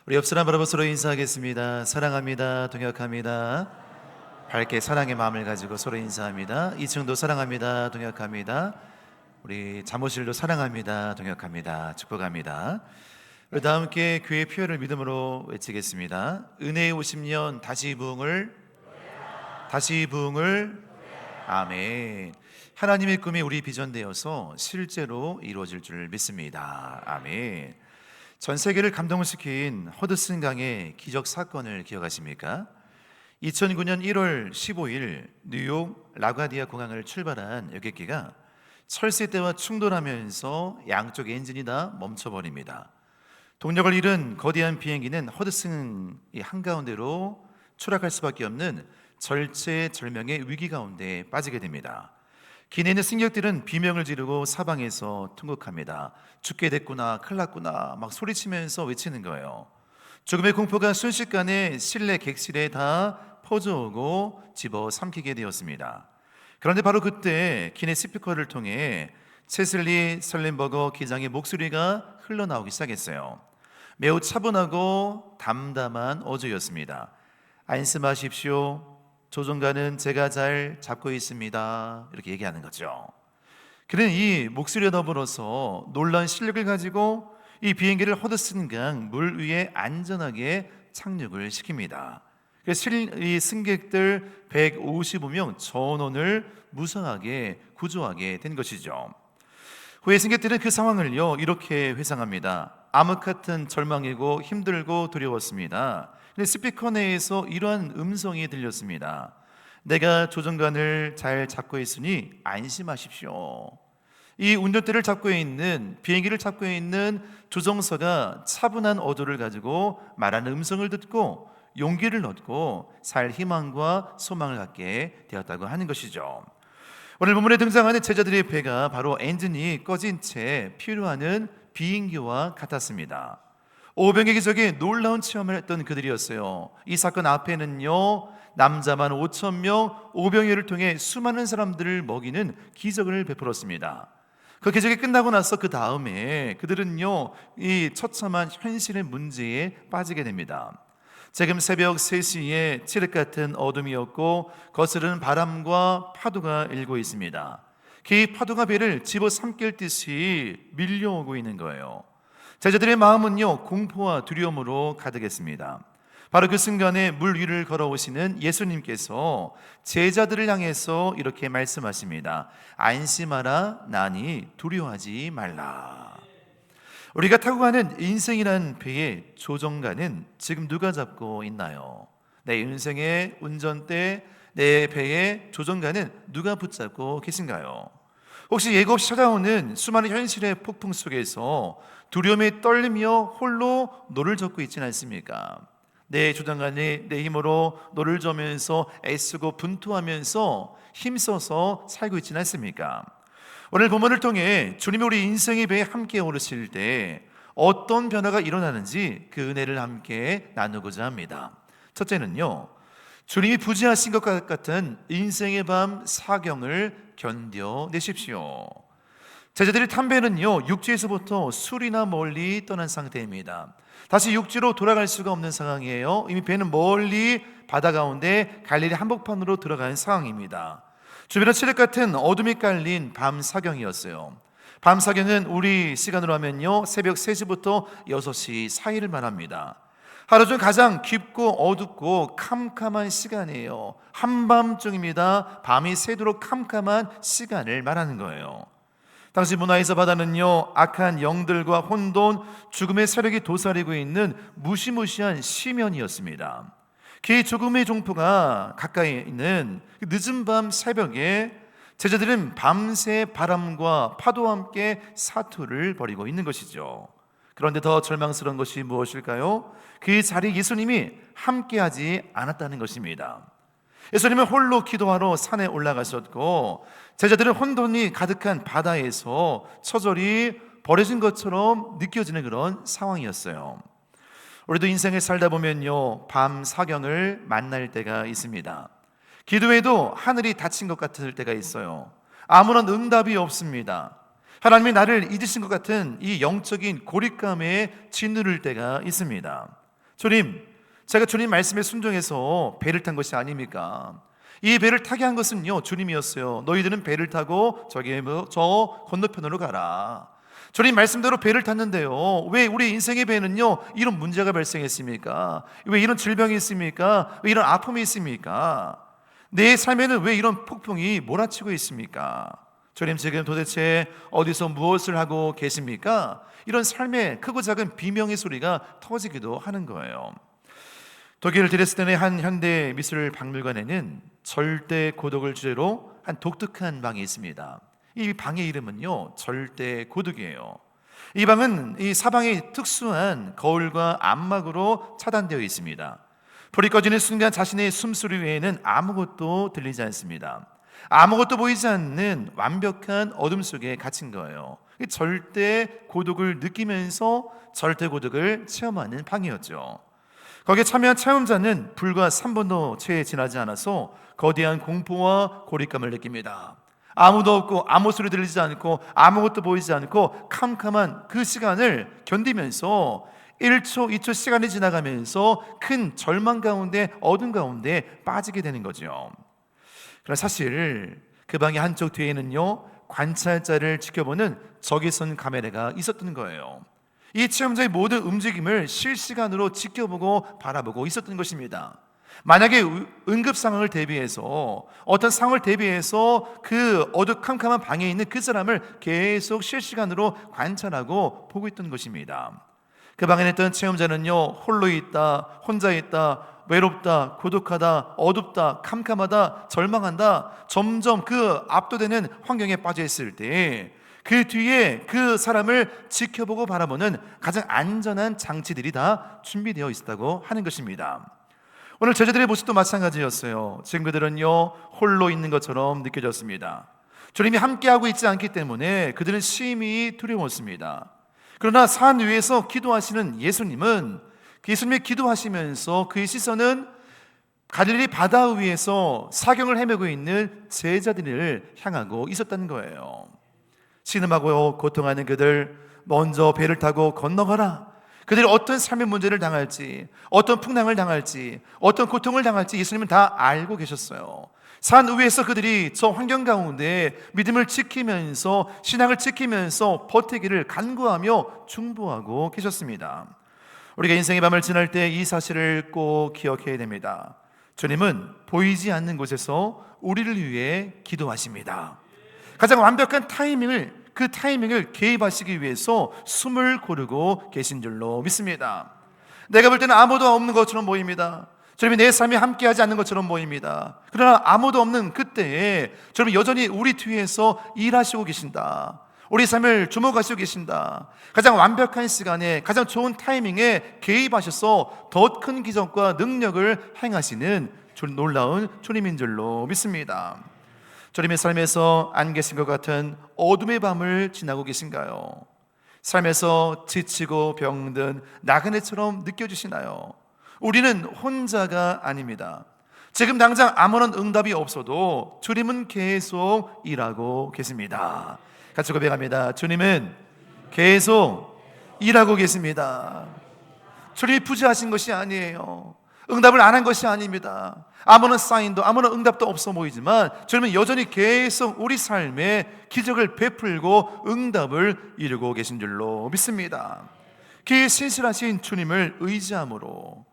우리 옆 사람 바라보 서로 인사하겠습니다. 사랑합니다. 동역합니다. 밝게 사랑의 마음을 가지고 서로 인사합니다. 2층도 사랑합니다. 동역합니다. 우리 잠옷실도 사랑합니다. 동역합니다. 축복합니다. 우리 다 함께 교회 표현을 믿음으로 외치겠습니다. 은혜의 50년 다시 부흥을 아멘. 하나님의 꿈이 우리 비전되어서 실제로 이루어질 줄 믿습니다. 아멘. 전 세계를 감동시킨 허드슨 강의 기적 사건을 기억하십니까? 2009년 1월 15일 뉴욕 라과디아 공항을 출발한 여객기가 철새떼와 충돌하면서 양쪽 엔진이 다 멈춰버립니다. 동력을 잃은 거대한 비행기는 허드슨 한가운데로 추락할 수밖에 없는 절체절명의 위기 가운데 빠지게 됩니다. 기내에 있는 승객들은 비명을 지르고 사방에서 통곡합니다. 죽게 됐구나, 큰일 났구나 막 소리치면서 외치는 거예요. 죽음의 공포가 순식간에 실내 객실에 다 퍼져오고 집어삼키게 되었습니다. 그런데 바로 그때 기내 스피커를 통해 체슬리 설렌버거 기장의 목소리가 흘러나오기 시작했어요. 매우 차분하고 담담한 어조였습니다. 안심하십시오. 조종관은 제가 잘 잡고 있습니다. 이렇게 얘기하는 거죠. 그는 이 목소리와 더불어서 놀라운 실력을 가지고 이 비행기를 허드슨강 물 위에 안전하게 착륙을 시킵니다. 그래서 이 승객들 155명 전원을 무사하게 구조하게 된 것이죠. 후에 승객들은 그 상황을요 이렇게 회상합니다. 암흑 같은 절망이고 힘들고 두려웠습니다. 근데 스피커 내에서 이러한 음성이 들렸습니다. 내가 조종관을 잘 잡고 있으니 안심하십시오. 이 운전대를 잡고 있는, 비행기를 잡고 있는 조종사가 차분한 어조를 가지고 말하는 음성을 듣고 용기를 얻고 살 희망과 소망을 갖게 되었다고 하는 것이죠. 오늘 본문에 등장하는 제자들의 배가 바로 엔진이 꺼진 채 피로하는 비행기와 같았습니다. 오병의 기적에 놀라운 체험을 했던 그들이었어요. 이 사건 앞에는요 남자만 5,000명, 오병이어를 통해 수많은 사람들을 먹이는 기적을 베풀었습니다. 그 기적이 끝나고 나서 그 다음에 그들은요 이 처참한 현실의 문제에 빠지게 됩니다. 지금 새벽 3시에 칠흑 같은 어둠이었고 거스르는 바람과 파도가 일고 있습니다. 그 파도가 배를 집어삼킬 듯이 밀려오고 있는 거예요. 제자들의 마음은요 공포와 두려움으로 가득했습니다. 바로 그 순간에 물 위를 걸어오시는 예수님께서 제자들을 향해서 이렇게 말씀하십니다. 안심하라, 나니 두려워하지 말라. 우리가 타고 가는 인생이란 배의 조종관은 지금 누가 잡고 있나요? 내 인생의 운전대, 내 배의 조종관은 누가 붙잡고 계신가요? 혹시 예고 없이 찾아오는 수많은 현실의 폭풍 속에서 두려움에 떨리며 홀로 노를 젓고 있지는 않습니까? 내 조종관이 내 힘으로 노를 저면서 애쓰고 분투하면서 힘써서 살고 있지는 않습니까? 오늘 본문을 통해 주님이 우리 인생의 배에 함께 오르실 때 어떤 변화가 일어나는지 그 은혜를 함께 나누고자 합니다. 첫째는요, 주님이 부지하신 것 같은 인생의 밤 사경을 견뎌내십시오. 제자들이 탄 배는요 육지에서부터 수리나 멀리 떠난 상태입니다. 다시 육지로 돌아갈 수가 없는 상황이에요. 이미 배는 멀리 바다 가운데 갈릴리 한복판으로 들어간 상황입니다. 주변에 칠흑 같은 어둠이 깔린 밤 사경이었어요. 밤 사경은 우리 시간으로 하면요 새벽 3시부터 6시 사이를 말합니다. 하루 중 가장 깊고 어둡고 캄캄한 시간이에요. 한밤중입니다. 밤이 새도록 캄캄한 시간을 말하는 거예요. 당시 문화에서 바다는요 악한 영들과 혼돈, 죽음의 세력이 도사리고 있는 무시무시한 시면이었습니다. 그 죽음의 종포가 가까이 있는 늦은 밤 새벽에 제자들은 밤새 바람과 파도와 함께 사투를 벌이고 있는 것이죠. 그런데 더 절망스러운 것이 무엇일까요? 그 자리에 예수님이 함께하지 않았다는 것입니다. 예수님은 홀로 기도하러 산에 올라가셨고 제자들은 혼돈이 가득한 바다에서 처절히 버려진 것처럼 느껴지는 그런 상황이었어요. 우리도 인생을 살다 보면요 밤 사경을 만날 때가 있습니다. 기도해도 하늘이 닫힌 것 같을 때가 있어요. 아무런 응답이 없습니다. 하나님이 나를 잊으신 것 같은 이 영적인 고립감에 짓누를 때가 있습니다. 주님, 제가 주님 말씀에 순종해서 배를 탄 것이 아닙니까? 이 배를 타게 한 것은요 주님이었어요. 너희들은 배를 타고 저 건너편으로 가라. 주님 말씀대로 배를 탔는데요, 왜 우리 인생의 배는요 이런 문제가 발생했습니까? 왜 이런 질병이 있습니까? 왜 이런 아픔이 있습니까? 내 삶에는 왜 이런 폭풍이 몰아치고 있습니까? 주님, 지금 도대체 어디서 무엇을 하고 계십니까? 이런 삶의 크고 작은 비명의 소리가 터지기도 하는 거예요. 독일 드레스덴의 한 현대 미술 박물관에는 절대 고독을 주제로 한 독특한 방이 있습니다. 이 방의 이름은요 절대 고독이에요. 이 방은 이 사방이 특수한 거울과 암막으로 차단되어 있습니다. 불이 꺼지는 순간 자신의 숨소리 외에는 아무것도 들리지 않습니다. 아무것도 보이지 않는 완벽한 어둠 속에 갇힌 거예요. 절대 고독을 느끼면서 절대 고독을 체험하는 방이었죠. 거기에 참여한 체험자는 불과 3분도 채 지나지 않아서 거대한 공포와 고립감을 느낍니다. 아무도 없고 아무 소리 들리지 않고 아무것도 보이지 않고 캄캄한 그 시간을 견디면서 1초, 2초 시간이 지나가면서 큰 절망 가운데, 어둠 가운데 빠지게 되는 거죠. 그러나 사실 그 방의 한쪽 뒤에는요 관찰자를 지켜보는 적외선 카메라가 있었던 거예요. 이 체험자의 모든 움직임을 실시간으로 지켜보고 바라보고 있었던 것입니다. 만약에 응급 상황을 대비해서, 어떤 상황을 대비해서 그 어두컴컴한 방에 있는 그 사람을 계속 실시간으로 관찰하고 보고 있던 것입니다. 그 방에 있던 체험자는요 홀로 있다, 혼자 있다, 외롭다, 고독하다, 어둡다, 캄캄하다, 절망한다, 점점 그 압도되는 환경에 빠져 있을 때 그 뒤에 그 사람을 지켜보고 바라보는 가장 안전한 장치들이 다 준비되어 있었다고 하는 것입니다. 오늘 제자들의 모습도 마찬가지였어요. 지금 그들은요 홀로 있는 것처럼 느껴졌습니다. 주님이 함께하고 있지 않기 때문에 그들은 심히 두려웠습니다. 그러나 산 위에서 기도하시는 예수님은, 예수님이 기도하시면서 그의 시선은 갈릴리 바다 위에서 사경을 헤매고 있는 제자들을 향하고 있었다는 거예요. 신음하고 고통하는 그들, 먼저 배를 타고 건너가라. 그들이 어떤 삶의 문제를 당할지, 어떤 풍랑을 당할지, 어떤 고통을 당할지 예수님은 다 알고 계셨어요. 산 위에서 그들이 저 환경 가운데 믿음을 지키면서, 신앙을 지키면서 버티기를 간구하며 중보하고 계셨습니다. 우리가 인생의 밤을 지날 때 이 사실을 꼭 기억해야 됩니다. 주님은 보이지 않는 곳에서 우리를 위해 기도하십니다. 가장 완벽한 그 타이밍을 개입하시기 위해서 숨을 고르고 계신 줄로 믿습니다. 내가 볼 때는 아무도 없는 것처럼 보입니다. 주님이 내 삶에 함께하지 않는 것처럼 보입니다. 그러나 아무도 없는 그때에 주님이 여전히 우리 뒤에서 일하시고 계신다. 우리 삶을 주목하시고 계신다. 가장 완벽한 시간에, 가장 좋은 타이밍에 개입하셔서 더 큰 기적과 능력을 행하시는 놀라운 주님인 줄로 믿습니다. 주님의 삶에서 안 계신 것 같은 어둠의 밤을 지나고 계신가요? 삶에서 지치고 병든 나그네처럼 느껴지시나요? 우리는 혼자가 아닙니다. 지금 당장 아무런 응답이 없어도 주님은 계속 일하고 계십니다. 같이 고백합니다. 주님은 계속 일하고 계십니다. 주님이 부재하신 것이 아니에요. 응답을 안 한 것이 아닙니다. 아무런 사인도, 아무런 응답도 없어 보이지만 주님은 여전히 계속 우리 삶에 기적을 베풀고 응답을 이루고 계신 줄로 믿습니다. 그 신실하신 주님을 의지함으로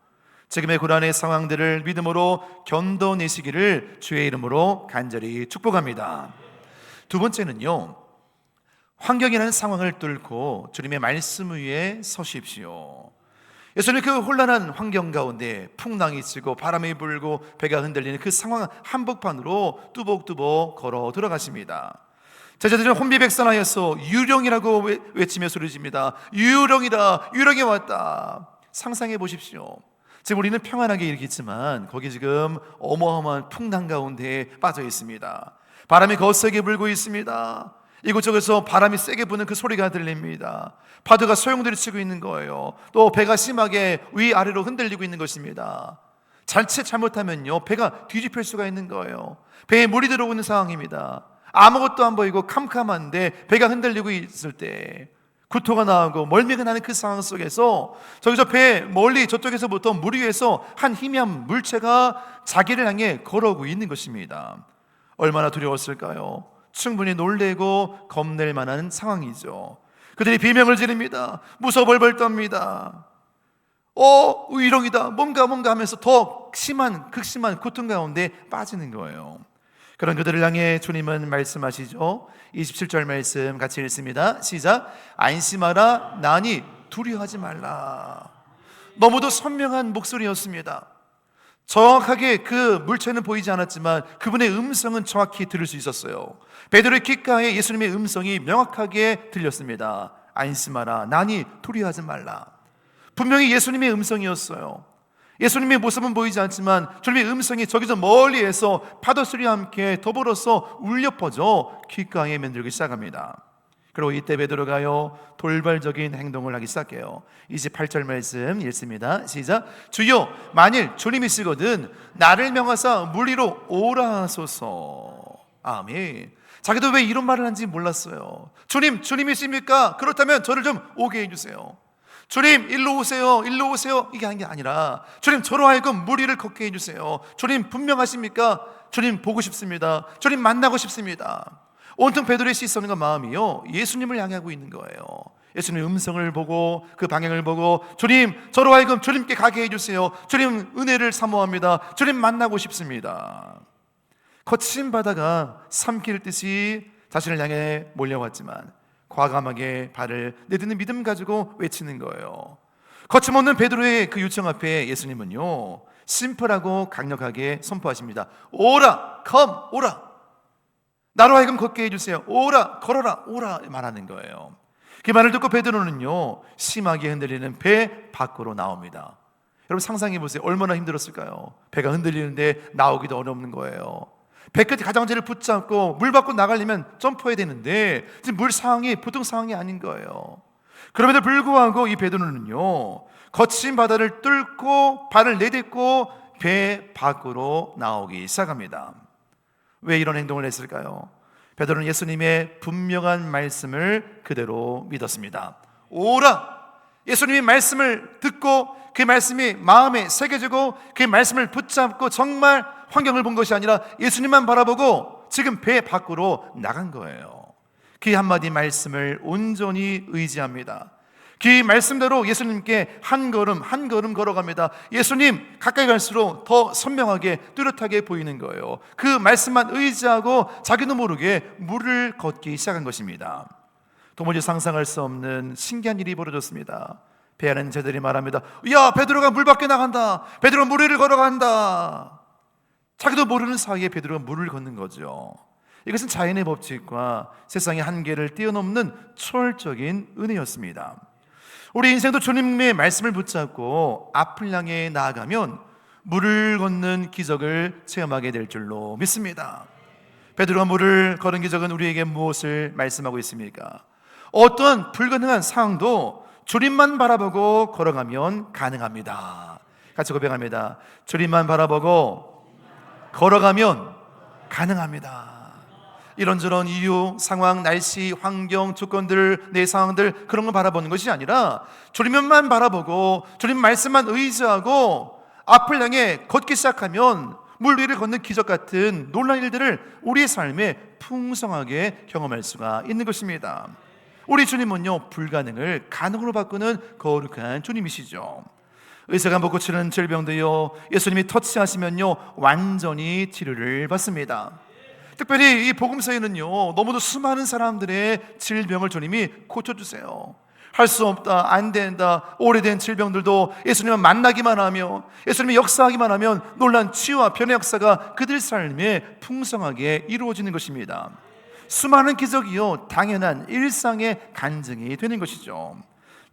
지금의 고난의 상황들을 믿음으로 견뎌내시기를 주의 이름으로 간절히 축복합니다. 두 번째는요, 환경이라는 상황을 뚫고 주님의 말씀 위에 서십시오. 예수님 그 혼란한 환경 가운데 풍랑이 치고 바람이 불고 배가 흔들리는 그 상황 한복판으로 뚜벅뚜벅 걸어 들어가십니다. 제자들은 혼비백산하여서 유령이라고 외치며 소리집니다. 유령이다, 유령이 왔다. 상상해 보십시오. 지금 우리는 평안하게 이르겠지만 거기 지금 어마어마한 풍랑 가운데 빠져 있습니다. 바람이 거세게 불고 있습니다. 이곳저곳에서 바람이 세게 부는 그 소리가 들립니다. 파도가 소용돌이 치고 있는 거예요. 또 배가 심하게 위아래로 흔들리고 있는 것입니다. 자칫 잘못하면요 배가 뒤집힐 수가 있는 거예요. 배에 물이 들어오는 상황입니다. 아무것도 안 보이고 캄캄한데 배가 흔들리고 있을 때 구토가 나오고 멀미가 나는 그 상황 속에서 저기서 배 멀리 저쪽에서부터 물 위에서 한 희미한 물체가 자기를 향해 걸어오고 있는 것입니다. 얼마나 두려웠을까요? 충분히 놀래고 겁낼 만한 상황이죠. 그들이 비명을 지릅니다. 무서워 벌벌 떱니다. 의롱이다. 뭔가 하면서 더 극심한 고통 가운데 빠지는 거예요. 그런 그들을 향해 주님은 말씀하시죠. 27절 말씀 같이 읽습니다. 시작. 안심하라. 나니 두려워하지 말라. 너무도 선명한 목소리였습니다. 정확하게 그 물체는 보이지 않았지만 그분의 음성은 정확히 들을 수 있었어요. 베드로의 귓가에 예수님의 음성이 명확하게 들렸습니다. 안심하라. 나니 두려워하지 말라. 분명히 예수님의 음성이었어요. 예수님의 모습은 보이지 않지만 주님의 음성이 저기서 멀리에서 파도 소리와 함께 더불어서 울려 퍼져 귓가에 맴돌기 시작합니다. 그리고 이때 베드로가요 돌발적인 행동을 하기 시작해요. 28절 말씀 읽습니다. 시작. 주여 만일 주님이시거든 나를 명하사 물 위로 오라 하소서. 아멘. 자기도 왜 이런 말을 하는지 몰랐어요. 주님이십니까? 그렇다면 저를 좀 오게 해주세요. 주님 일로 오세요. 이게 하는 게 아니라 주님 저로 하여금 물 위를 걷게 해주세요. 주님 분명하십니까? 주님 보고 싶습니다. 주님 만나고 싶습니다. 온통 베드로의 시선과 마음이요 예수님을 향하고 있는 거예요. 예수님의 음성을 보고 그 방향을 보고 주님 저로 하여금 주님께 가게 해주세요. 주님 은혜를 사모합니다. 주님 만나고 싶습니다. 거친 바다가 삼킬 듯이 자신을 향해 몰려왔지만 과감하게 발을 내딛는 믿음 가지고 외치는 거예요. 거침없는 베드로의 그 요청 앞에 예수님은요 심플하고 강력하게 선포하십니다. 오라, 오라. 나로 하여금 걷게 해주세요. 오라, 걸어라, 오라 말하는 거예요. 그 말을 듣고 베드로는요 심하게 흔들리는 배 밖으로 나옵니다. 여러분 상상해 보세요. 얼마나 힘들었을까요? 배가 흔들리는데 나오기도 어렵는 거예요. 배끝이 가장자리를 붙잡고 물 밖으로 나가려면 점프해야 되는데 지금 물 상황이 보통 상황이 아닌 거예요. 그럼에도 불구하고 이 베드로는요 거친 바다를 뚫고 발을 내딛고 배 밖으로 나오기 시작합니다. 왜 이런 행동을 했을까요? 베드로는 예수님의 분명한 말씀을 그대로 믿었습니다. 오라! 예수님의 말씀을 듣고 그 말씀이 마음에 새겨지고 그 말씀을 붙잡고 정말 환경을 본 것이 아니라 예수님만 바라보고 지금 배 밖으로 나간 거예요. 그 한마디 말씀을 온전히 의지합니다. 그 말씀대로 예수님께 한 걸음 걸어갑니다. 예수님 가까이 갈수록 더 선명하게 뚜렷하게 보이는 거예요. 그 말씀만 의지하고 자기도 모르게 물을 걷기 시작한 것입니다. 도무지 상상할 수 없는 신기한 일이 벌어졌습니다. 배 안에 있는 자들이 말합니다. 야 베드로가 물 밖에 나간다. 베드로가 물 위를 걸어간다. 자기도 모르는 사이에 베드로가 물을 걷는 거죠. 이것은 자연의 법칙과 세상의 한계를 뛰어넘는 초월적인 은혜였습니다. 우리 인생도 주님의 말씀을 붙잡고 앞을 향해 나아가면 물을 걷는 기적을 체험하게 될 줄로 믿습니다. 베드로가 물을 걸은 기적은 우리에게 무엇을 말씀하고 있습니까? 어떤 불가능한 상황도 주님만 바라보고 걸어가면 가능합니다. 같이 고백합니다. 주님만 바라보고 걸어가면 가능합니다. 이런저런 이유, 상황, 날씨, 환경, 조건들, 내 상황들 그런 걸 바라보는 것이 아니라 주님만 바라보고 주님 말씀만 의지하고 앞을 향해 걷기 시작하면 물 위를 걷는 기적 같은 놀라운 일들을 우리의 삶에 풍성하게 경험할 수가 있는 것입니다. 우리 주님은요 불가능을 가능으로 바꾸는 거룩한 주님이시죠. 의사가 못 고치는 질병도요 예수님이 터치하시면요 완전히 치료를 받습니다. 특별히 이 복음서에는요 너무도 수많은 사람들의 질병을 주님이 고쳐주세요. 할 수 없다, 안 된다, 오래된 질병들도 예수님을 만나기만 하며 예수님이 역사하기만 하면 놀란 치유와 변의 역사가 그들 삶에 풍성하게 이루어지는 것입니다. 수많은 기적이요 당연한 일상의 간증이 되는 것이죠.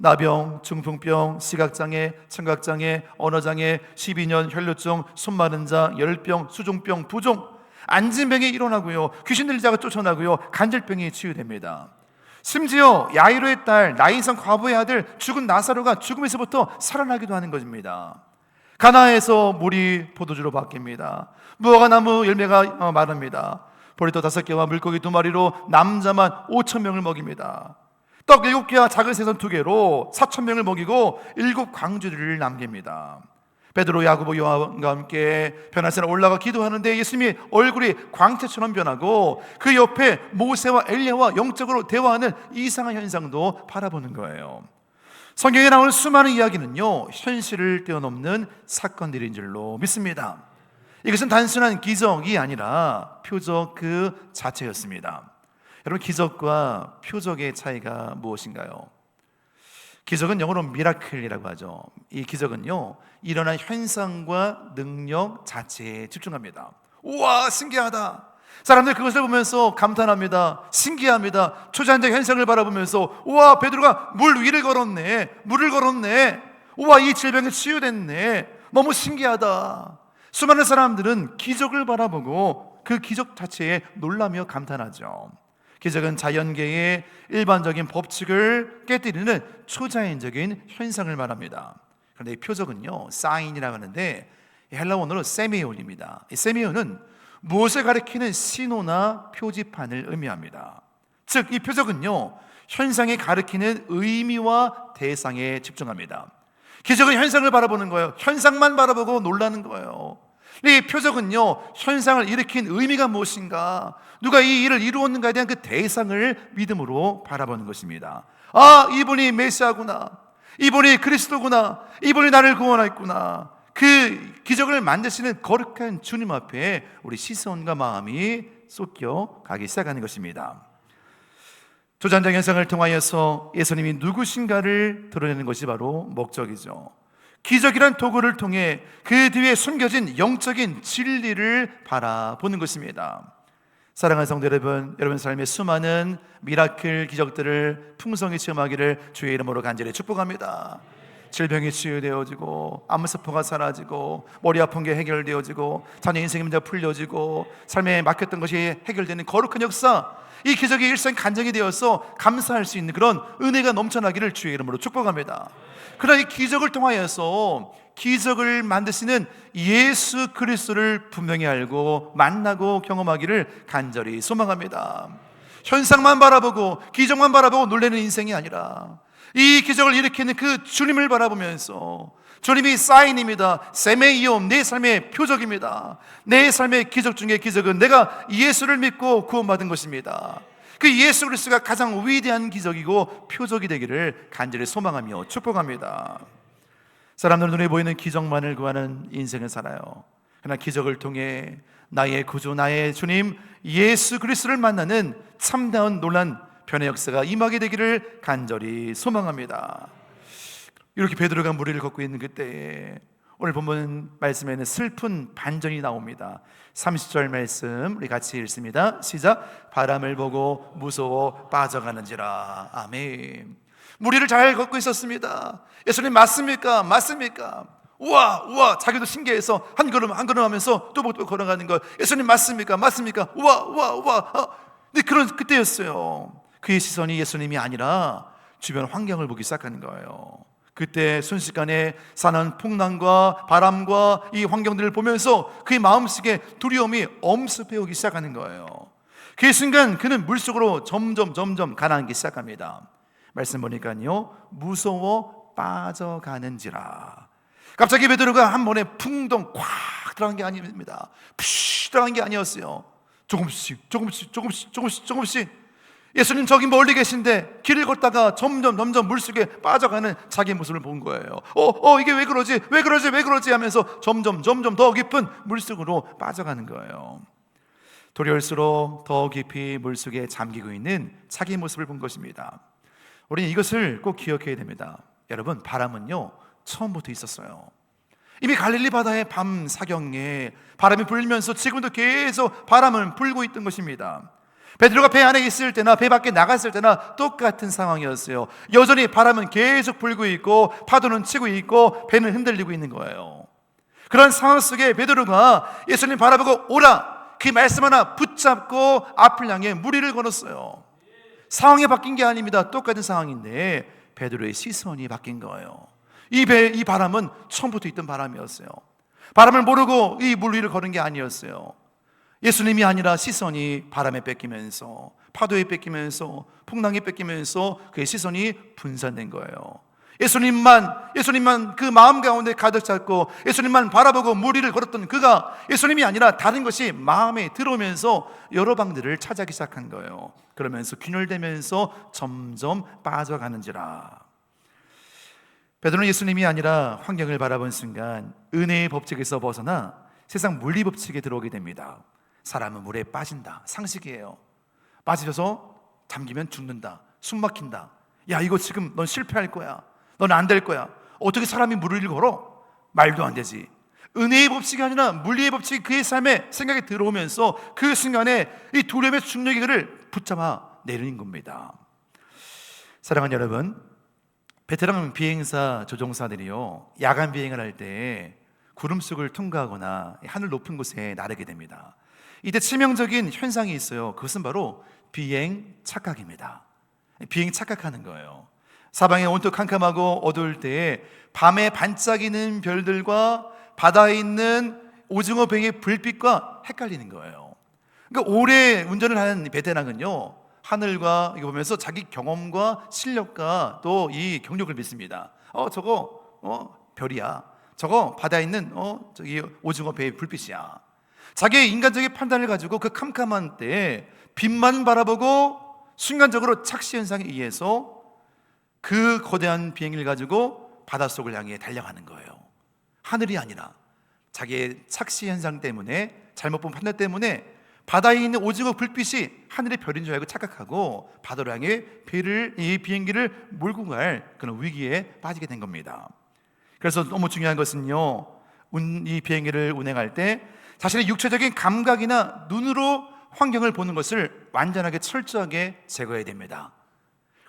나병, 중풍병, 시각장애, 청각장애, 언어장애, 12년 혈류증, 손마른 자, 열병, 수종병, 부종, 안진병이 일어나고요 귀신 들린 자가 쫓아나고요 간질병이 치유됩니다. 심지어 야이로의 딸, 나인성 과부의 아들 죽은 나사로가 죽음에서부터 살아나기도 하는 것입니다. 가나에서 물이 포도주로 바뀝니다. 무화과나무 열매가 마릅니다. 보리떡 5개와 물고기 2마리로 남자만 5,000명을 먹입니다. 떡 7개와 작은 생선 2개로 4,000명을 먹이고 7 광주리를 남깁니다. 베드로, 야고보, 요한과 함께 변화산에 올라가 기도하는데 예수님이 얼굴이 광채처럼 변하고 그 옆에 모세와 엘리야와 영적으로 대화하는 이상한 현상도 바라보는 거예요. 성경에 나오는 수많은 이야기는요, 현실을 뛰어넘는 사건들인 줄로 믿습니다. 이것은 단순한 기적이 아니라 표적 그 자체였습니다. 여러분, 기적과 표적의 차이가 무엇인가요? 기적은 영어로 미라클이라고 하죠. 이 기적은요, 일어난 현상과 능력 자체에 집중합니다. 우와, 신기하다. 사람들 그것을 보면서 감탄합니다. 신기합니다. 초자연적 현상을 바라보면서 우와, 베드로가 물 위를 걸었네. 물을 걸었네. 우와, 이 질병이 치유됐네. 너무 신기하다. 수많은 사람들은 기적을 바라보고 그 기적 자체에 놀라며 감탄하죠. 기적은 자연계의 일반적인 법칙을 깨뜨리는 초자연적인 현상을 말합니다. 그런데 이 표적은요, 사인이라고 하는데 헬라 원어로 세미온입니다. 이 세미온은 무엇을 가리키는 신호나 표지판을 의미합니다. 즉, 이 표적은요, 현상이 가리키는 의미와 대상에 집중합니다. 기적은 현상을 바라보는 거예요. 현상만 바라보고 놀라는 거예요. 이 표적은요, 현상을 일으킨 의미가 무엇인가, 누가 이 일을 이루었는가에 대한 그 대상을 믿음으로 바라보는 것입니다. 아, 이분이 메시아구나, 이분이 그리스도구나, 이분이 나를 구원했구나. 그 기적을 만드시는 거룩한 주님 앞에 우리 시선과 마음이 쏟겨 가기 시작하는 것입니다. 초자연적 현상을 통하여서 예수님이 누구신가를 드러내는 것이 바로 목적이죠. 기적이란 도구를 통해 그 뒤에 숨겨진 영적인 진리를 바라보는 것입니다. 사랑하는 성도 여러분, 여러분 삶의 수많은 미라클 기적들을 풍성히 체험하기를 주의 이름으로 간절히 축복합니다. 질병이 치유되어지고, 암세포가 사라지고, 머리 아픈 게 해결되어지고, 자녀 인생의 문제가 풀려지고, 삶에 막혔던 것이 해결되는 거룩한 역사, 이 기적이 일생 간증이 되어서 감사할 수 있는 그런 은혜가 넘쳐나기를 주의 이름으로 축복합니다. 그러나 이 기적을 통하여서 기적을 만드시는 예수 그리스도를 분명히 알고 만나고 경험하기를 간절히 소망합니다. 현상만 바라보고 기적만 바라보고 놀라는 인생이 아니라 이 기적을 일으키는 그 주님을 바라보면서, 주님이 사인입니다. 세메이옴, 내 삶의 표적입니다. 내 삶의 기적 중에 기적은 내가 예수를 믿고 구원받은 것입니다. 그 예수 그리스도가 가장 위대한 기적이고 표적이 되기를 간절히 소망하며 축복합니다. 사람들 눈에 보이는 기적만을 구하는 인생을 살아요. 그러나 기적을 통해 나의 구주, 나의 주님 예수 그리스도를 만나는 참다운 놀란 변의 역사가 임하게 되기를 간절히 소망합니다. 이렇게 베드로가 무리를 걷고 있는 그때에 오늘 본문 말씀에는 슬픈 반전이 나옵니다. 30절 말씀 우리 같이 읽습니다. 시작. 바람을 보고 무서워 빠져가는지라. 아멘. 무리를 잘 걷고 있었습니다. 예수님 맞습니까? 맞습니까? 우와 자기도 신기해서 한 걸음 한 걸음 하면서 또 걸어가는 거. 예수님 맞습니까? 맞습니까? 우와. 근데 그런 그때였어요. 그의 시선이 예수님이 아니라 주변 환경을 보기 시작하는 거예요. 그때 순식간에 사는 풍랑과 바람과 이 환경들을 보면서 그의 마음속에 두려움이 엄습해오기 시작하는 거예요. 그 순간 그는 물속으로 점점 가라앉기 시작합니다. 말씀 보니까요, 무서워 빠져가는지라. 갑자기 베드로가 한 번에 풍덩 콱 들어간 게 아닙니다. 푸쉬 들어간 게 아니었어요. 조금씩 예수님 저기 멀리 계신데 길을 걷다가 점점 물속에 빠져가는 자기 모습을 본 거예요. 이게 왜 그러지 하면서 점점 더 깊은 물속으로 빠져가는 거예요. 도리올수록 더 깊이 물속에 잠기고 있는 자기 모습을 본 것입니다. 우리는 이것을 꼭 기억해야 됩니다. 여러분, 바람은요 처음부터 있었어요. 이미 갈릴리 바다의 밤 사경에 바람이 불면서 지금도 계속 바람은 불고 있던 것입니다. 베드로가 배 안에 있을 때나 배 밖에 나갔을 때나 똑같은 상황이었어요. 여전히 바람은 계속 불고 있고 파도는 치고 있고 배는 흔들리고 있는 거예요. 그런 상황 속에 베드로가 예수님 바라보고 오라, 그 말씀 하나 붙잡고 앞을 향해 무리를 걸었어요. 상황이 바뀐 게 아닙니다. 똑같은 상황인데 베드로의 시선이 바뀐 거예요. 이 바람은 처음부터 있던 바람이었어요. 바람을 모르고 이 물 위를 걸은 게 아니었어요. 예수님이 아니라 시선이 바람에 뺏기면서, 파도에 뺏기면서, 풍랑에 뺏기면서 그의 시선이 분산된 거예요. 예수님만 그 마음 가운데 가득 잡고 예수님만 바라보고 무리를 걸었던 그가 예수님이 아니라 다른 것이 마음에 들어오면서 여러 방들을 찾아기 시작한 거예요. 그러면서 균열되면서 점점 빠져가는지라. 베드로는 예수님이 아니라 환경을 바라본 순간 은혜의 법칙에서 벗어나 세상 물리 법칙에 들어오게 됩니다. 사람은 물에 빠진다, 상식이에요. 빠지셔서 잠기면 죽는다, 숨 막힌다. 야, 이거 지금 넌 실패할 거야, 넌 안 될 거야. 어떻게 사람이 물을 걸어? 말도 안 되지. 은혜의 법칙이 아니라 물리의 법칙이 그의 삶에 생각이 들어오면서 그 순간에 이 두려움의 중력이 그를 붙잡아 내리는 겁니다. 사랑하는 여러분, 베테랑 비행사 조종사들이요, 야간 비행을 할 때 구름 속을 통과하거나 하늘 높은 곳에 나르게 됩니다. 이때 치명적인 현상이 있어요. 그것은 바로 비행 착각입니다. 비행 착각하는 거예요. 사방에 온통 캄캄하고 어두울 때에 밤에 반짝이는 별들과 바다에 있는 오징어 뱅의 불빛과 헷갈리는 거예요. 그러니까 오래 운전을 하는 베테랑은요, 하늘과 이거 보면서 자기 경험과 실력과 또 이 경력을 믿습니다. 저거 별이야. 저거 바다에 있는 저기 오징어 배의 불빛이야. 자기의 인간적인 판단을 가지고 그 캄캄한 때에 빛만 바라보고 순간적으로 착시 현상에 의해서 그 거대한 비행기를 가지고 바닷속을 향해 달려가는 거예요. 하늘이 아니라 자기의 착시 현상 때문에, 잘못 본 판단 때문에 바다에 있는 오징어 불빛이 하늘의 별인 줄 알고 착각하고 바다로 향해 이 비행기를 몰고 갈 그런 위기에 빠지게 된 겁니다. 그래서 너무 중요한 것은요, 이 비행기를 운행할 때 자신의 육체적인 감각이나 눈으로 환경을 보는 것을 완전하게 철저하게 제거해야 됩니다.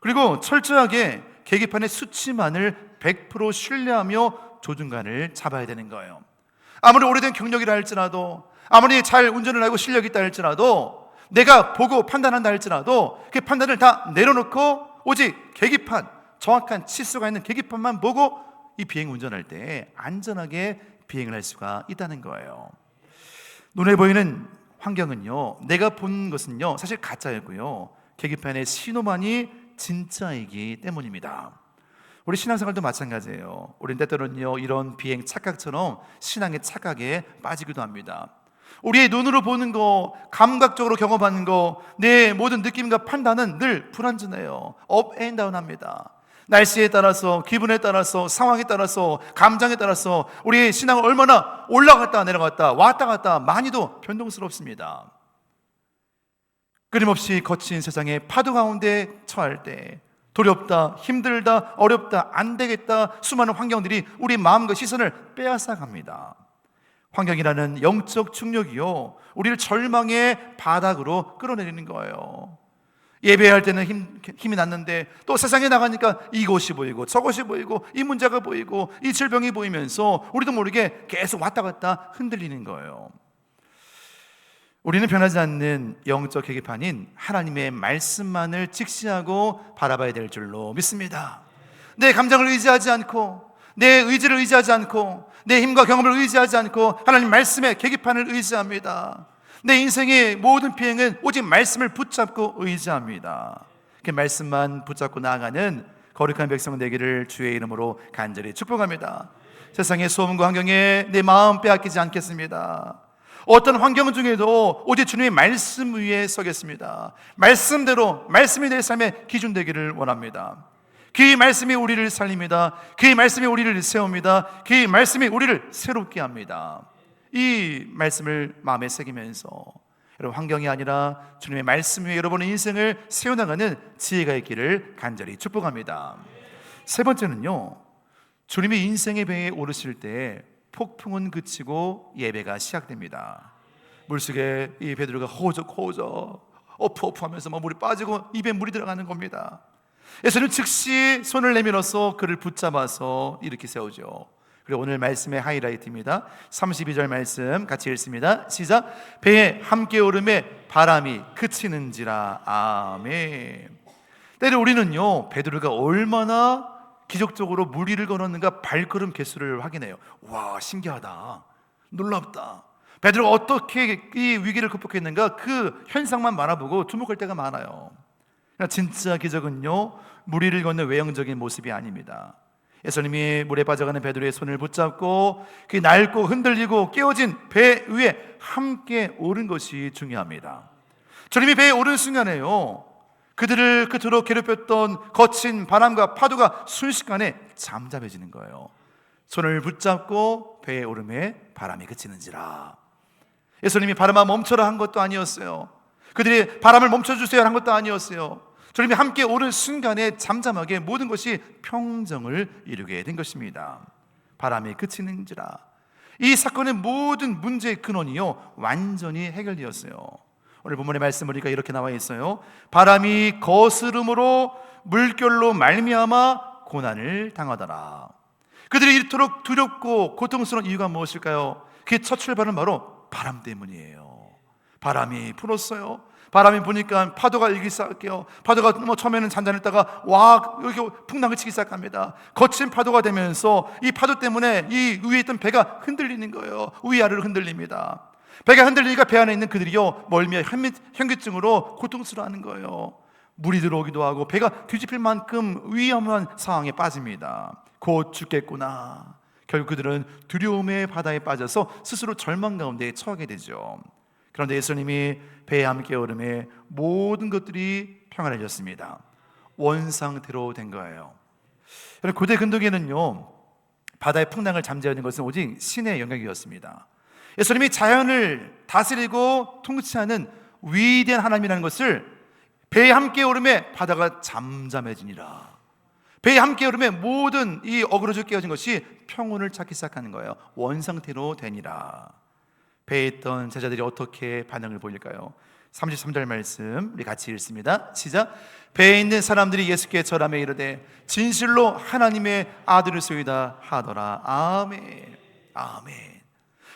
그리고 철저하게 계기판의 수치만을 100% 신뢰하며 조준간을 잡아야 되는 거예요. 아무리 오래된 경력이라 할지라도, 아무리 잘 운전을 하고 실력이 있다 할지라도, 내가 보고 판단한다 할지라도 그 판단을 다 내려놓고 오직 계기판, 정확한 치수가 있는 계기판만 보고 이 비행 운전할 때 안전하게 비행을 할 수가 있다는 거예요. 눈에 보이는 환경은요, 내가 본 것은요 사실 가짜였고요, 계기판의 신호만이 진짜이기 때문입니다. 우리 신앙생활도 마찬가지예요. 우리는 때때로는요, 이런 비행 착각처럼 신앙의 착각에 빠지기도 합니다. 우리의 눈으로 보는 거, 감각적으로 경험하는 거, 내 모든 느낌과 판단은 늘 불완전해요. 업 앤 다운 합니다. 날씨에 따라서, 기분에 따라서, 상황에 따라서, 감정에 따라서 우리의 신앙은 얼마나 올라갔다 내려갔다 왔다 갔다 많이도 변동스럽습니다. 끊임없이 거친 세상의 파도 가운데 처할 때 두렵다, 힘들다, 어렵다, 안 되겠다, 수많은 환경들이 우리 마음과 시선을 빼앗아 갑니다. 환경이라는 영적 충격이요, 우리를 절망의 바닥으로 끌어내리는 거예요. 예배할 때는 힘이 났는데 또 세상에 나가니까 이것이 보이고 저것이 보이고 이 문제가 보이고 이 질병이 보이면서 우리도 모르게 계속 왔다 갔다 흔들리는 거예요. 우리는 변하지 않는 영적 계기판인 하나님의 말씀만을 직시하고 바라봐야 될 줄로 믿습니다. 내 감정을 의지하지 않고, 내 의지를 의지하지 않고, 내 힘과 경험을 의지하지 않고 하나님 말씀의 계기판을 의지합니다. 내 인생의 모든 비행은 오직 말씀을 붙잡고 의지합니다. 그 말씀만 붙잡고 나아가는 거룩한 백성 되기를 주의 이름으로 간절히 축복합니다. 세상의 소음과 환경에 내 마음 빼앗기지 않겠습니다. 어떤 환경 중에도 오직 주님의 말씀 위에 서겠습니다. 말씀대로, 말씀이 내 삶의 기준 되기를 원합니다. 그 말씀이 우리를 살립니다. 그 말씀이 우리를 세웁니다. 그 말씀이 우리를 새롭게 합니다. 이 말씀을 마음에 새기면서 여러분, 환경이 아니라 주님의 말씀 위에 여러분의 인생을 세워나가는 지혜가 있기를 간절히 축복합니다. 세 번째는요, 주님이 인생의 배에 오르실 때 폭풍은 그치고 예배가 시작됩니다. 물속에 이 베드로가 호적 어프어프하면서 물이 빠지고 입에 물이 들어가는 겁니다. 예수님 즉시 손을 내밀어서 그를 붙잡아서 일으켜 세우죠. 그리고 오늘 말씀의 하이라이트입니다. 32절 말씀 같이 읽습니다. 시작. 배에 함께 오름에 바람이 그치는지라. 아멘. 때로 우리는요, 베드로가 얼마나 기적적으로 물 위를 걸었는가 발걸음 개수를 확인해요. 와, 신기하다, 놀랍다. 베드로가 어떻게 이 위기를 극복했는가, 그 현상만 바라보고 주목할 때가 많아요. 진짜 기적은요, 무리를 걷는 외형적인 모습이 아닙니다. 예수님이 물에 빠져가는 베드로의 손을 붙잡고 그 낡고 흔들리고 깨어진 배 위에 함께 오른 것이 중요합니다. 주님이 배에 오른 순간에요, 그들을 그토록 괴롭혔던 거친 바람과 파도가 순식간에 잠잠해지는 거예요. 손을 붙잡고 배에 오름에 바람이 그치는지라. 예수님이 바람아 멈춰라 한 것도 아니었어요. 그들이 바람을 멈춰주세요 한 것도 아니었어요. 주님이 함께 오른 순간에 잠잠하게 모든 것이 평정을 이루게 된 것입니다. 바람이 그치는지라. 이 사건의 모든 문제의 근원이요, 완전히 해결되었어요. 오늘 본문의 말씀 보니까 이렇게 나와 있어요. 바람이 거스름으로 물결로 말미암아 고난을 당하더라. 그들이 이토록 두렵고 고통스러운 이유가 무엇일까요? 그 첫 출발은 바로 바람 때문이에요. 바람이 불었어요. 바람이 부니까 파도가 일기 시작해요. 파도가 처음에는 잔잔했다가 이렇게 풍랑을 치기 시작합니다. 거친 파도가 되면서 이 파도 때문에 이 위에 있던 배가 흔들리는 거예요. 위아래로 흔들립니다. 배가 흔들리니까 배 안에 있는 그들이요, 멀미와 현기증으로 고통스러워하는 거예요. 물이 들어오기도 하고 배가 뒤집힐 만큼 위험한 상황에 빠집니다. 곧 죽겠구나. 결국 그들은 두려움의 바다에 빠져서 스스로 절망 가운데 처하게 되죠. 그런데 예수님이 배에 함께 오름에 모든 것들이 평안해졌습니다. 원상태로 된 거예요. 고대 근동에는요, 바다의 풍랑을 잠재우는 것은 오직 신의 영역이었습니다. 예수님이 자연을 다스리고 통치하는 위대한 하나님이라는 것을 배에 함께 오름에 바다가 잠잠해지니라. 배에 함께 오름에 모든 이 어그러져 깨어진 것이 평온을 찾기 시작하는 거예요. 원상태로 되니라. 배에 있던 제자들이 어떻게 반응을 보일까요? 33절 말씀 우리 같이 읽습니다. 시작. 배에 있는 사람들이 예수께 절하며 이르되 진실로 하나님의 아들이소이다 하더라. 아멘. 아멘.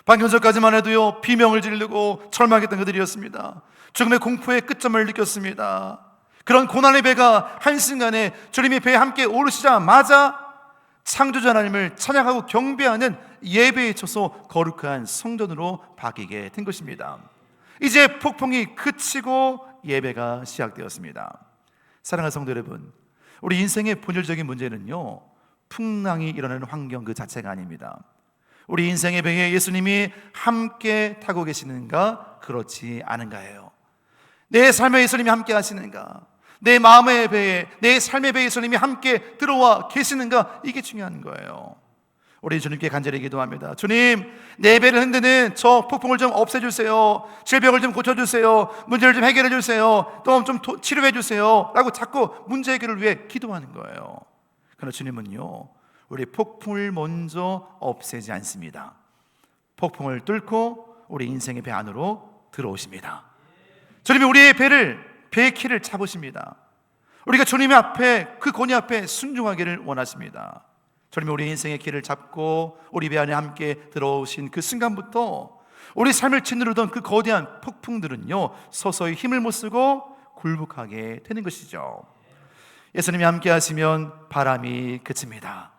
방금 전까지만 해도요, 비명을 지르고 절망했던 그들이었습니다. 죽음의 공포의 끝점을 느꼈습니다. 그런 고난의 배가 한순간에 주님이 배에 함께 오르시자마자 창조주 하나님을 찬양하고 경배하는 예배에 쳐서 거룩한 성전으로 바뀌게 된 것입니다. 이제 폭풍이 그치고 예배가 시작되었습니다. 사랑하는 성도 여러분, 우리 인생의 본질적인 문제는요, 풍랑이 일어나는 환경 그 자체가 아닙니다. 우리 인생의 배에 예수님이 함께 타고 계시는가, 그렇지 않은가예요. 내 삶에 예수님이 함께 하시는가, 내 마음의 배에, 내 삶의 배에 예수님이 함께 들어와 계시는가, 이게 중요한 거예요. 우리 주님께 간절히 기도합니다. 주님, 내 배를 흔드는 저 폭풍을 좀 없애주세요. 질병을 좀 고쳐주세요. 문제를 좀 해결해주세요. 또 좀 치료해주세요 라고 자꾸 문제 해결을 위해 기도하는 거예요. 그러나 주님은요, 우리 폭풍을 먼저 없애지 않습니다. 폭풍을 뚫고 우리 인생의 배 안으로 들어오십니다. 주님이 우리의 배의 키를 잡으십니다. 우리가 주님의 앞에, 그 권위 앞에 순종하기를 원하십니다. 주님이 우리 인생의 길을 잡고 우리 배 안에 함께 들어오신 그 순간부터 우리 삶을 짓누르던 그 거대한 폭풍들은요, 서서히 힘을 못 쓰고 굴복하게 되는 것이죠. 예수님이 함께 하시면 바람이 그칩니다.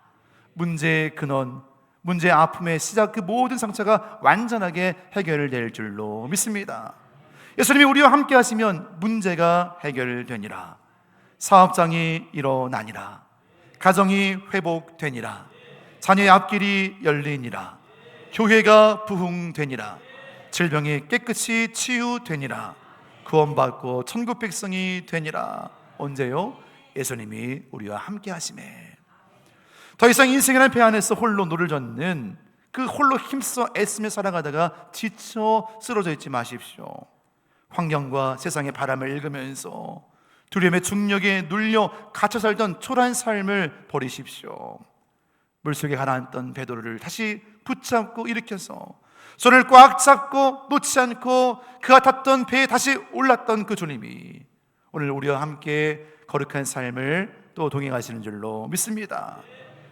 문제의 근원, 문제의 아픔의 시작, 그 모든 상처가 완전하게 해결될 줄로 믿습니다. 예수님이 우리와 함께 하시면 문제가 해결되니라. 사업장이 일어나니라. 가정이 회복되니라. 자녀의 앞길이 열리니라. 교회가 부흥되니라. 질병이 깨끗이 치유되니라. 구원받고 천국 백성이 되니라. 언제요? 예수님이 우리와 함께 하심에. 더 이상 인생이라는 배 안에서 홀로 노를 젓는, 그 홀로 힘써 애쓰며 살아가다가 지쳐 쓰러져 있지 마십시오. 환경과 세상의 바람을 읽으면서 두려움의 중력에 눌려 갇혀 살던 초라한 삶을 버리십시오. 물속에 가라앉던 베드로를 다시 붙잡고 일으켜서 손을 꽉 잡고 놓지 않고 그가 탔던 배에 다시 올랐던 그 주님이 오늘 우리와 함께 거룩한 삶을 또 동행하시는 줄로 믿습니다.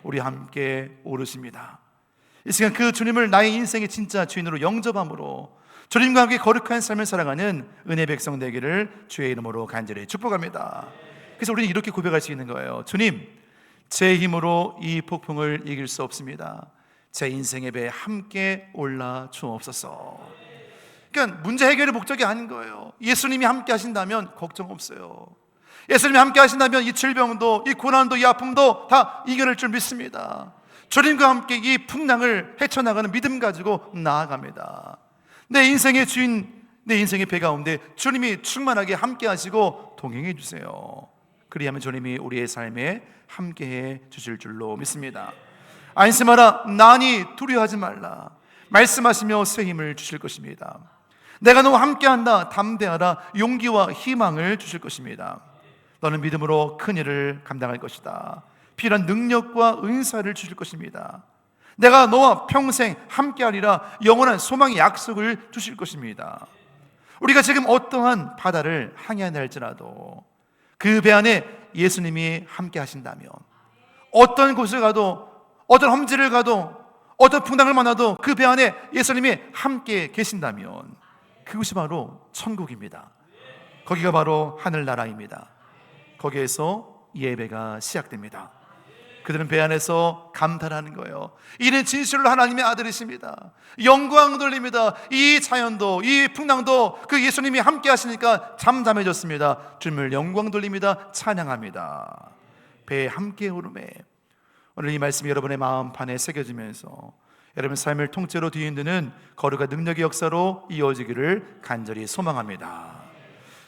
우리와 함께 오르십니다. 이 시간 그 주님을 나의 인생의 진짜 주인으로 영접함으로 주님과 함께 거룩한 삶을 살아가는 은혜 백성 되기를 주의 이름으로 간절히 축복합니다. 그래서 우리는 이렇게 고백할 수 있는 거예요. 주님, 제 힘으로 이 폭풍을 이길 수 없습니다. 제 인생의 배에 함께 올라 주옵소서. 그러니까 문제 해결의 목적이 아닌 거예요. 예수님이 함께 하신다면 걱정 없어요. 예수님이 함께 하신다면 이 질병도, 이 고난도, 이 아픔도 다 이겨낼 줄 믿습니다. 주님과 함께 이 풍랑을 헤쳐나가는 믿음 가지고 나아갑니다. 내 인생의 주인, 내 인생의 배 가운데 주님이 충만하게 함께 하시고 동행해 주세요. 그리하면 주님이 우리의 삶에 함께해 주실 줄로 믿습니다. 안심하라, 나니 두려워하지 말라 말씀하시며 새 힘을 주실 것입니다. 내가 너와 함께한다, 담대하라, 용기와 희망을 주실 것입니다. 너는 믿음으로 큰 일을 감당할 것이다. 필요한 능력과 은사를 주실 것입니다. 내가 너와 평생 함께하리라, 영원한 소망의 약속을 주실 것입니다. 우리가 지금 어떠한 바다를 항해한다 할지라도 그 배 안에 예수님이 함께 하신다면, 어떤 곳을 가도, 어떤 험지를 가도, 어떤 풍랑을 만나도 그 배 안에 예수님이 함께 계신다면 그것이 바로 천국입니다. 거기가 바로 하늘나라입니다. 거기에서 예배가 시작됩니다. 그들은 배 안에서 감탄하는 거예요. 이는 진실로 하나님의 아들이십니다. 영광 돌립니다. 이 자연도, 이 풍랑도 그 예수님이 함께 하시니까 잠잠해졌습니다. 주님을 영광 돌립니다. 찬양합니다. 배에 함께 오름에, 오늘 이 말씀이 여러분의 마음판에 새겨지면서 여러분 삶을 통째로 뒤흔드는 거룩한 능력의 역사로 이어지기를 간절히 소망합니다.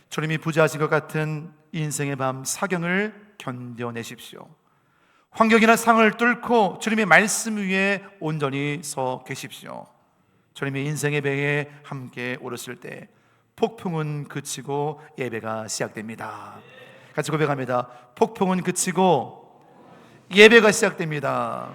주님이 부자하신 것 같은 인생의 밤 사경을 견뎌내십시오. 환경이나 상을 뚫고 주님의 말씀 위에 온전히 서 계십시오. 주님의 인생의 배에 함께 오르실 때 폭풍은 그치고 예배가 시작됩니다. 같이 고백합니다. 폭풍은 그치고 예배가 시작됩니다.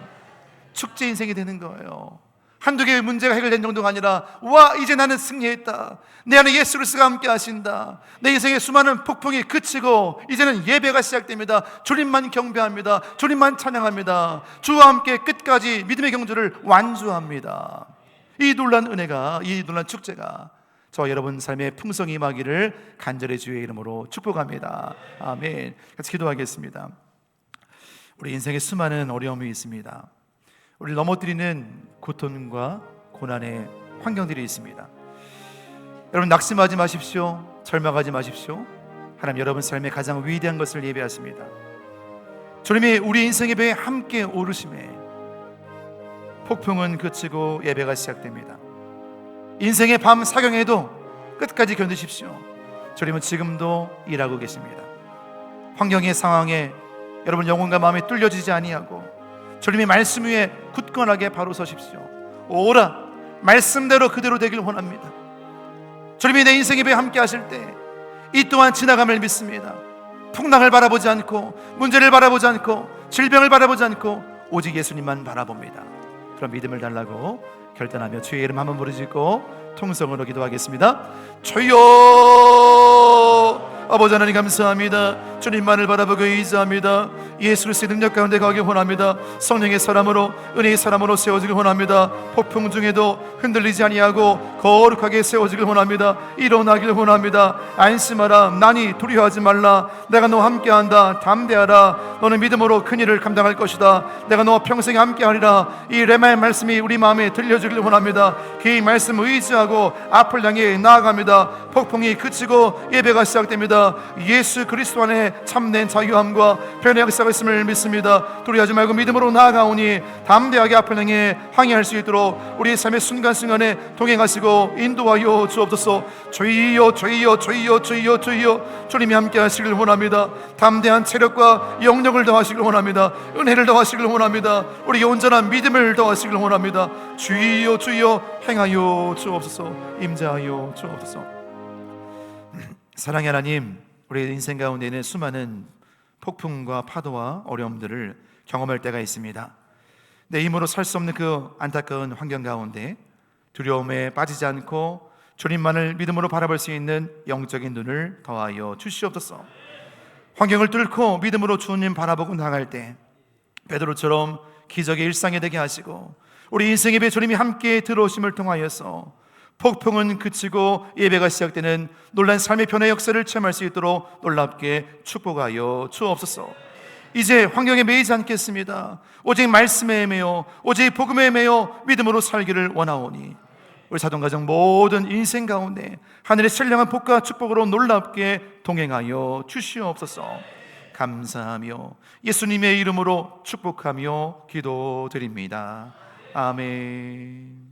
축제 인생이 되는 거예요. 한두 개의 문제가 해결된 정도가 아니라, 와, 이제 나는 승리했다, 내 안에 예수 그리스도가 함께 하신다, 내 인생의 수많은 폭풍이 그치고 이제는 예배가 시작됩니다. 주님만 경배합니다. 주님만 찬양합니다. 주와 함께 끝까지 믿음의 경주를 완주합니다. 이 놀란 은혜가, 이 놀란 축제가 저와 여러분 삶의 풍성이 임하기를 간절히 주의 이름으로 축복합니다. 아멘. 같이 기도하겠습니다. 우리 인생에 수많은 어려움이 있습니다. 우리를 넘어뜨리는 고통과 고난의 환경들이 있습니다. 여러분 낙심하지 마십시오. 절망하지 마십시오. 하나님 여러분 삶의 가장 위대한 것을 예배하십니다. 주님이 우리 인생의 배에 함께 오르심에 폭풍은 그치고 예배가 시작됩니다. 인생의 밤 사경에도 끝까지 견디십시오. 주님은 지금도 일하고 계십니다. 환경의 상황에 여러분 영혼과 마음이 뚫려지지 아니하고 주님의 말씀 위에 굳건하게 바로 서십시오. 오라, 말씀대로 그대로 되길 원합니다. 주님이 내 인생의 배에 함께 하실 때 이 또한 지나감을 믿습니다. 풍랑을 바라보지 않고, 문제를 바라보지 않고, 질병을 바라보지 않고 오직 예수님만 바라봅니다. 그런 믿음을 달라고 결단하며 주의 이름 한번 부르짖고 통성으로 기도하겠습니다. 주여, 아버지 하나님 감사합니다. 주님만을 바라보고 의지합니다. 예수 그리스도의 능력 가운데 가기 원합니다. 성령의 사람으로, 은혜의 사람으로 세워지길 원합니다. 폭풍 중에도 흔들리지 아니하고 거룩하게 세워지길 원합니다. 일어나길 원합니다. 안심하라, 나니 두려워하지 말라. 내가 너와 함께한다, 담대하라. 너는 믿음으로 큰 일을 감당할 것이다. 내가 너와 평생 함께하리라. 이 레마의 말씀이 우리 마음에 들려주길 원합니다. 그 말씀 의지하고 앞을 향해 나아갑니다. 폭풍이 그치고 예배가 시작됩니다. 예수 그리스도 안에 참된 자유함과 변의 역사가 있음을 믿습니다. 두려워하지 말고 믿음으로 나아가오니 담대하게 앞을 향해 항해할 수 있도록 우리 삶의 순간순간에 동행하시고 인도하여 주옵소서. 주여, 주여, 주여, 주여, 주여. 주님이 함께 하시길 원합니다. 담대한 체력과 영력을 더하시길 원합니다. 은혜를 더하시길 원합니다. 우리에게 온전한 믿음을 더하시길 원합니다. 주여, 주여, 행하여 주옵소서. 임재하여 주옵소서. 사랑의 하나님, 우리 인생 가운데는 수많은 폭풍과 파도와 어려움들을 경험할 때가 있습니다. 내 힘으로 살 수 없는 그 안타까운 환경 가운데 두려움에 빠지지 않고 주님만을 믿음으로 바라볼 수 있는 영적인 눈을 더하여 주시옵소서. 환경을 뚫고 믿음으로 주님 바라보고 나갈 때 베드로처럼 기적의 일상이 되게 하시고 우리 인생의 배 주님이 함께 들어오심을 통하여서 폭풍은 그치고 예배가 시작되는 놀란 삶의 변화의 역사를 체험할 수 있도록 놀랍게 축복하여 주옵소서. 이제 환경에 매이지 않겠습니다. 오직 말씀에 매여, 오직 복음에 매여 믿음으로 살기를 원하오니 우리 사동가정 모든 인생 가운데 하늘의 신령한 복과 축복으로 놀랍게 동행하여 주시옵소서. 감사하며 예수님의 이름으로 축복하며 기도드립니다. 아멘.